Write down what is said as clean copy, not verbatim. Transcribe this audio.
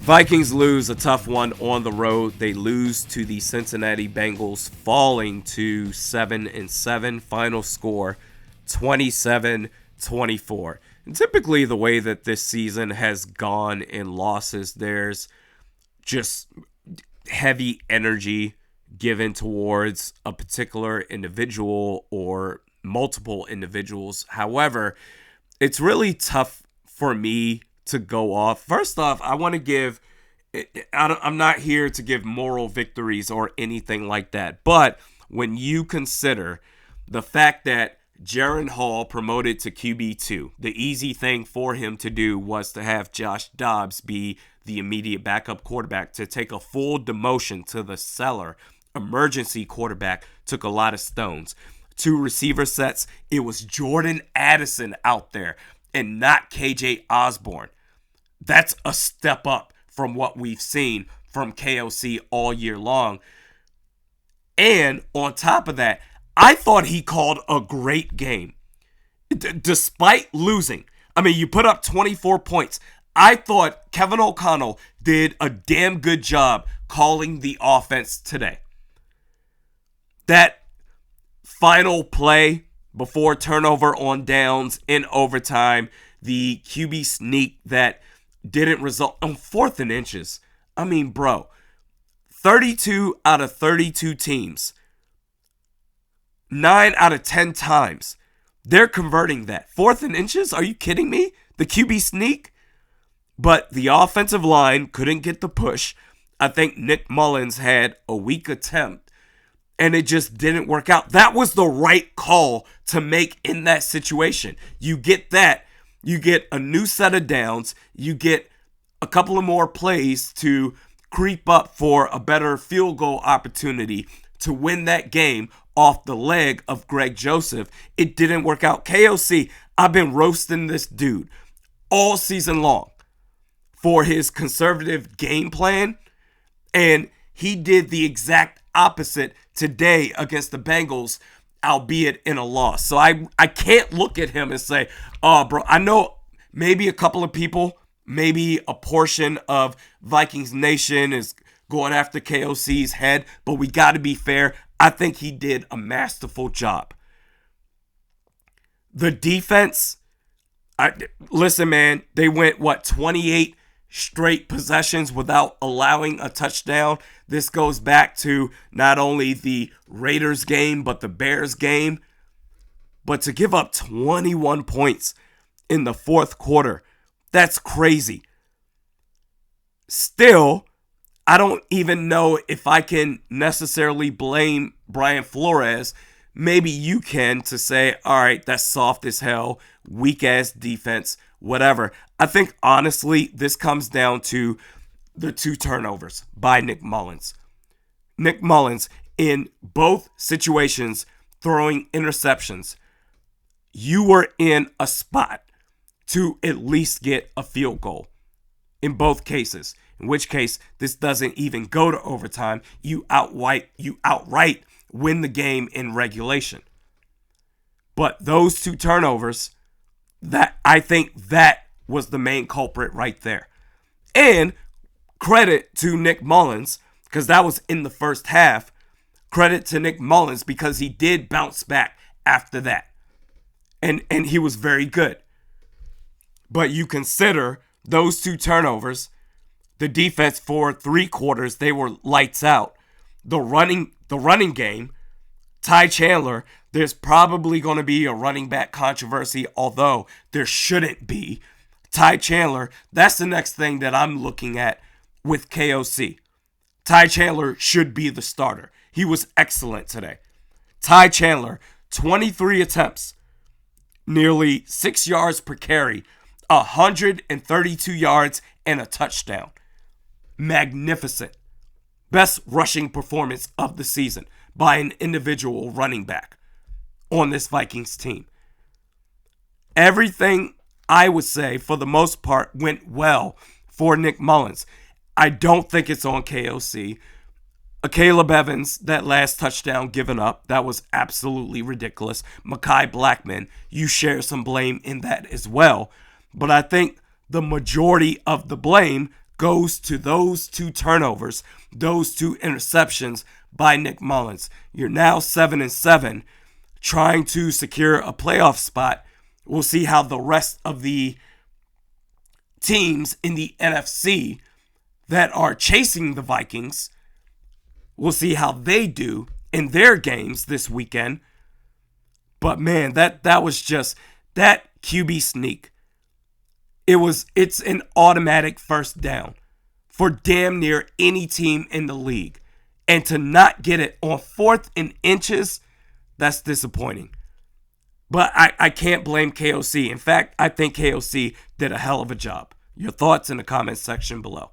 Vikings lose a tough one on the road. They lose to the Cincinnati Bengals, falling to 7-7. Final score 27-24. And typically, the way that this season has gone in losses, there's just heavy energy given towards a particular individual or multiple individuals. However, it's really tough for me to go off. First off, I want to give, I'm not here to give moral victories or anything like that, but when you consider the fact that Jaren Hall promoted to QB2, the easy thing for him to do was to have Josh Dobbs be the immediate backup quarterback. To take a full demotion to the cellar emergency quarterback took a lot of stones. 2 receiver sets, it was Jordan Addison out there and not KJ Osborne. That's a step up from what we've seen from KOC all year long. And on top of that, I thought he called a great game. Despite losing, I mean, you put up 24 points. I thought Kevin O'Connell did a damn good job calling the offense today. That final play before turnover on downs in overtime, the QB sneak that didn't result on 4th and inches. I mean, bro, 32 out of 32 teams, 9 out of 10 times, they're converting that. 4th and inches? Are you kidding me? The QB sneak? But the offensive line couldn't get the push. I think Nick Mullins had a weak attempt, and it just didn't work out. That was the right call to make in that situation. You get that. You get a new set of downs. You get a couple of more plays to creep up for a better field goal opportunity to win that game off the leg of Greg Joseph. It didn't work out. KOC, I've been roasting this dude all season long for his conservative game plan, and he did the exact opposite today against the Bengals, albeit in a loss. So I can't look at him and say, oh, bro, I know maybe a couple of people, maybe a portion of Vikings Nation is going after KOC's head, but we got to be fair. I think he did a masterful job. The defense, listen, man, they went, 28 straight possessions without allowing a touchdown. This goes back to not only the Raiders game, but the Bears game. But to give up 21 points in the 4th quarter, that's crazy. Still, I don't even know if I can necessarily blame Brian Flores. Maybe you can, to say, all right, that's soft as hell, weak-ass defense, whatever. I think, honestly, this comes down to the 2 turnovers by Nick Mullins. Nick Mullins, in both situations, throwing interceptions. You were in a spot to at least get a field goal in both cases, in which case this doesn't even go to overtime. You outright win the game in regulation. But those 2 turnovers, that I think that was the main culprit right there. And credit to Nick Mullins, because that was in the first half. Credit to Nick Mullins because he did bounce back after that. And he was very good. But you consider those 2 turnovers, the defense for 3 quarters, they were lights out. The running game, Ty Chandler, there's probably going to be a running back controversy, although there shouldn't be. Ty Chandler, that's the next thing that I'm looking at with KOC. Ty Chandler should be the starter. He was excellent today. Ty Chandler, 23 attempts, nearly 6 yards per carry, 132 yards and a touchdown. Magnificent. Best rushing performance of the season by an individual running back on this Vikings team. Everything, I would say, for the most part, went well for Nick Mullins. I don't think it's on KOC. Caleb Evans, that last touchdown given up, that was absolutely ridiculous. Mekhi Blackman, you share some blame in that as well. But I think the majority of the blame goes to those 2 turnovers, those 2 interceptions by Nick Mullins. You're now 7-7, trying to secure a playoff spot. We'll see how the rest of the teams in the NFC that are chasing the Vikings, we'll see how they do in their games this weekend. But man, that was just that QB sneak. It's an automatic first down for damn near any team in the league. And to not get it on 4th and inches, that's disappointing. But I can't blame KOC. In fact, I think KOC did a hell of a job. Your thoughts in the comments section below.